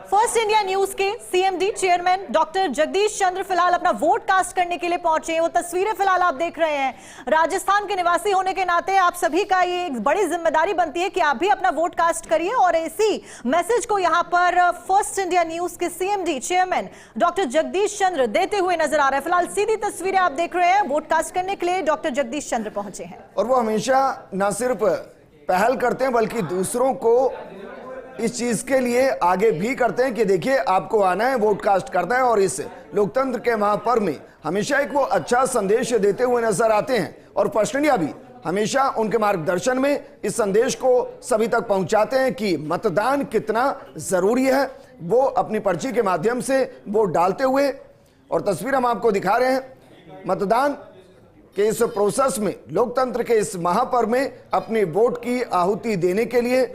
First India news के CMD chairman doctor Jagdish चंद्र फिलहाल अपना वोट कास्ट करने के लिए पहुंचे हैं। वो तस्वीरें फिलहाल आप देख रहे हैं। राजस्थान के निवासी होने के नाते आप सभी का ये एक बड़ी जिम्मेदारी बनती है कि आप भी अपना वोट कास्ट करिए और इसी मैसेज को यहां पर फर्स्ट इंडिया न्यूज के सीएमडी चेयरमैन डॉक्टर जगदीश चंद्र देते हुए नजर आ रहे हैं। फिलहाल सीधी तस्वीरें आप देख रहे हैं। वोट कास्ट करने के लिए डॉक्टर जगदीश चंद्र पहुंचे हैं और वो हमेशा न सिर्फ पहल करते हैं बल्कि दूसरों को इस चीज के लिए आगे भी करते हैं कि देखिए आपको आना है, वोट कास्ट करना है। और इस लोकतंत्र के महापर्व में हमेशा एक वो अच्छा संदेश देते हुए नजर आते हैं और फर्स्ट इंडिया भी हमेशा उनके मार्गदर्शन में इस संदेश को सभी तक पहुंचाते हैं कि मतदान कितना जरूरी है। वो अपनी पर्ची के माध्यम से वोट डालते हुए, और तस्वीर हम आपको दिखा रहे हैं, मतदान के इस प्रोसेस में, लोकतंत्र के इस महापर्व में अपने वोट की आहुति देने के लिए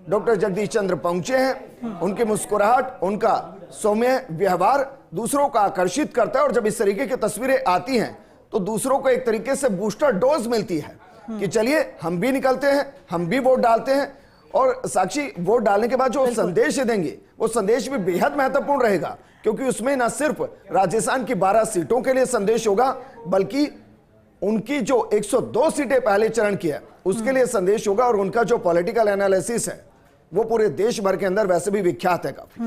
डॉक्टर जगदीश चंद्र पहुंचे हैं। उनकी मुस्कुराहट, उनका सौम्य व्यवहार दूसरों को आकर्षित करता है और जब इस तरीके की तस्वीरें आती हैं तो दूसरों को एक तरीके से बूस्टर डोज मिलती है कि चलिए हम भी निकलते हैं, हम भी वोट डालते हैं। और साक्षी, वोट डालने के बाद जो संदेश देंगे वो संदेश भी बेहद महत्वपूर्ण रहेगा, क्योंकि उसमें न सिर्फ राजस्थान की 12 सीटों के लिए संदेश होगा बल्कि उनकी जो 102 सीटें पहले चरण की है उसके लिए संदेश होगा। और उनका जो पॉलिटिकल एनालिसिस है वो पूरे देश भर के अंदर वैसे भी विख्यात है काफी।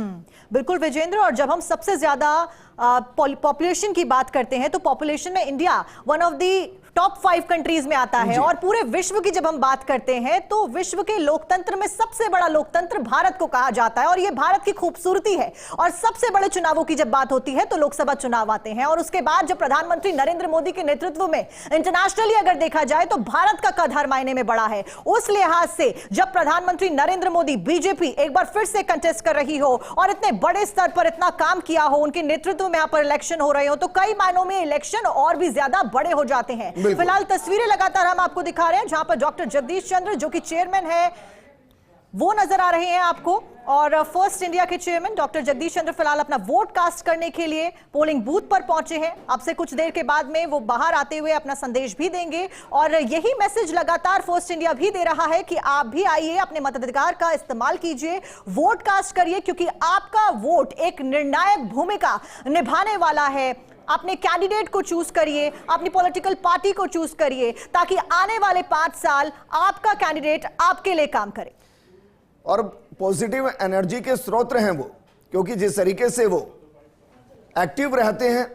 बिल्कुल विजेंद्र, और जब हम सबसे ज्यादा पॉपुलेशन की बात करते हैं तो पॉपुलेशन में India one of the top 5 countries में आता है। और पूरे विश्व की जब हम बात करते हैं तो विश्व के लोकतंत्र में सबसे बड़ा लोकतंत्र भारत को कहा जाता है और यह भारत की खूबसूरती है। और सबसे बड़े चुनावों की जब बात होती है तो लोकसभा चुनाव आते हैं और उसके बाद जब प्रधानमंत्री नरेंद्र मोदी के नेतृत्व में इंटरनेशनली अगर देखा जाए तो भारत का कद हर मायने में बड़ा है। उस लिहाज से जब प्रधानमंत्री नरेंद्र मोदी, बीजेपी एक बार फिर से कंटेस्ट कर रही हो और इतने बड़े स्तर पर इतना काम किया हो, उनके नेतृत्व में यहां पर इलेक्शन हो रहे हो, तो कई मायनों में इलेक्शन और भी ज्यादा बड़े हो जाते हैं। फिलहाल तस्वीरें लगातार हम आपको दिखा रहे हैं जहां पर डॉक्टर जगदीश चंद्र जो कि चेयरमैन है वो नजर आ रहे हैं आपको। और फर्स्ट इंडिया के चेयरमैन डॉक्टर जगदीश चंद्र फिलहाल अपना वोट कास्ट करने के लिए पोलिंग बूथ पर पहुंचे हैं। अब से कुछ देर के बाद में वो बाहर आते हुए अपना संदेश भी देंगे और यही मैसेज लगातार फर्स्ट इंडिया भी दे रहा है कि आप भी आइए, अपने मताधिकार का इस्तेमाल कीजिए, वोट कास्ट करिए, क्योंकि आपका वोट एक निर्णायक भूमिका निभाने वाला है। अपने कैंडिडेट को चूज करिए, अपनी पॉलिटिकल पार्टी को चूज करिए, ताकि आने वाले 5 साल आपका कैंडिडेट आपके लिए काम करे। और पॉजिटिव एनर्जी के स्रोत हैं वो, क्योंकि जिस तरीके से वो एक्टिव रहते हैं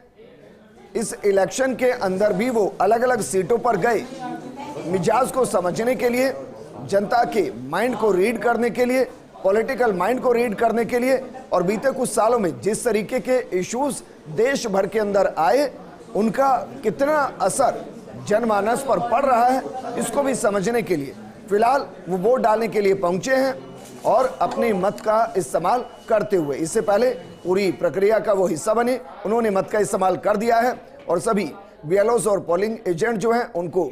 इस इलेक्शन के अंदर भी, वो अलग अलग सीटों पर गए मिजाज को समझने के लिए, जनता के माइंड को रीड करने के लिए, पॉलिटिकल माइंड को रीड करने के लिए। और बीते कुछ सालों में जिस तरीके के इश्यूज देश भर के अंदर आए, उनका कितना असर जनमानस पर पड़ रहा है, इसको भी समझने के लिए फिलहाल वो वोट डालने के लिए पहुंचे हैं और अपने मत का इस्तेमाल करते हुए, इससे पहले पूरी प्रक्रिया का वो हिस्सा बने, उन्होंने मत का इस्तेमाल कर दिया है। और सभी बीएलओज और पोलिंग एजेंट जो हैं उनको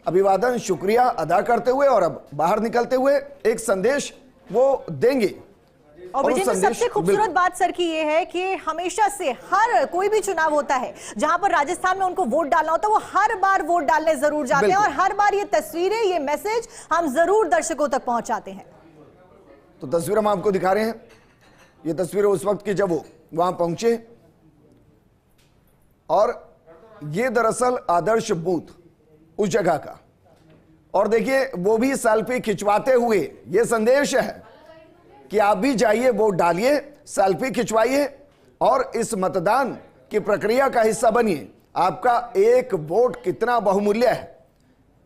अभिवादन, शुक्रिया अदा करते हुए और अब बाहर निकलते हुए एक संदेश वो देंगे। और सबसे खूबसूरत बात सर की ये है कि हमेशा से हर कोई भी चुनाव होता है जहां पर राजस्थान में उनको वोट डालना होता है, वो हर बार वोट डालने जरूर जाते हैं और हर बार ये तस्वीरें, ये मैसेज हम जरूर दर्शकों तक पहुंचाते हैं। तो तस्वीर हम आपको दिखा रहे हैं, ये तस्वीर उस वक्त की जब वो वहां पहुंचे और ये दरअसल आदर्श बूथ उस जगह का। और देखिए वो भी सेल्फी खिंचवाते हुए ये संदेश है कि आप भी जाइए, वोट डालिए, सेल्फी खिंचवाइए और इस मतदान की प्रक्रिया का हिस्सा बनिए। आपका एक वोट कितना बहुमूल्य है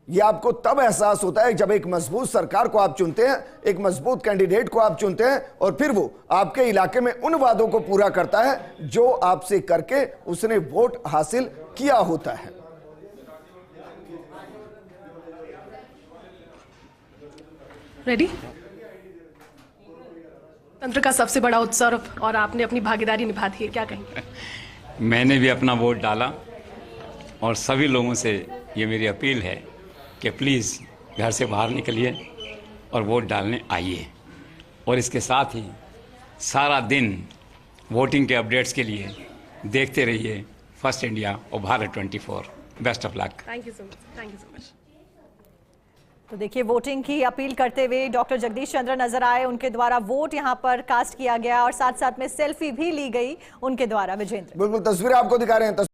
यह आपको तब एहसास होता है जब एक मजबूत सरकार को आप चुनते हैं, एक मजबूत कैंडिडेट को आप चुनते हैं और फिर वो आपके इलाके में उन वादों को पूरा करता है जो आपसे करके उसने वोट हासिल किया होता है। रेडी? तंत्र का सबसे बड़ा उत्सव और आपने अपनी भागीदारी निभा दी है, क्या कहेंगे? मैंने भी अपना वोट डाला और सभी लोगों से ये मेरी अपील है कि प्लीज़ घर से बाहर निकलिए और वोट डालने आइए। और इसके साथ ही सारा दिन वोटिंग के अपडेट्स के लिए देखते रहिए फर्स्ट इंडिया और Bharat 24। Best of luck. Thank you so much. Thank you so much. तो देखिए वोटिंग की अपील करते हुए डॉक्टर जगदीश चंद्र नजर आए, उनके द्वारा वोट यहां पर कास्ट किया गया और साथ साथ में सेल्फी भी ली गई उनके द्वारा। विजेंद्र, बिल्कुल तस्वीरें आपको दिखा रहे हैं।